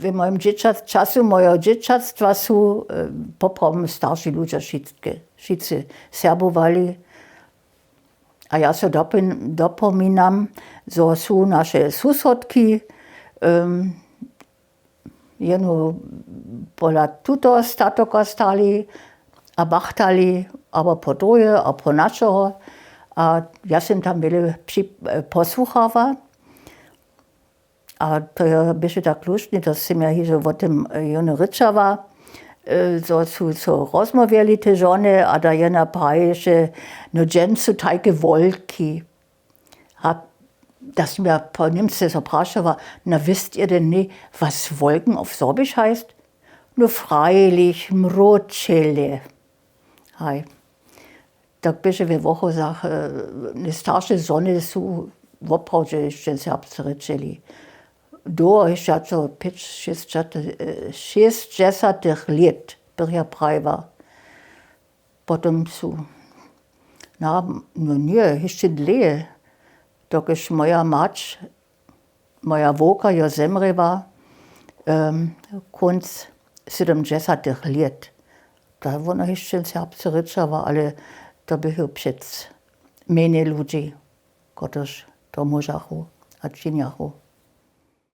w moim czasu mojego dzieciństwa są poprawnie starsi ludzie wszyscy serbowali. A ja się dopominam, że są nasze susodki, jeno pola tuto statoka stali, a bachtali, aber po drugie, a po naszego. A ja sam tam wiele posłuchała. A to ja byście tak luźni, to sam ja hižo o tym jeno ryczała, że są rozmawiali te żony, a da jena praje, no dżen są takie wolki. A das mir po Niemcy zapraszała, na wisst ihr denn nicht, was Wolken auf Sorbisch heißt? Nur freilich, mročele. Hej. Tak byše ve vocho zach, ne starsze żony są woprawdzie jeszcze serbscy ryczeli. Do jeszcze to 60 lat, była prajwa. Potem są, no nie, jeszcze dlje. Dokiż moja mać, moja woka jo zemreva, konc 70 lat. Da ona jeszcze serbscy ryczała, ale to było przed mniej ludzi, którzy to możachu a czyniachu.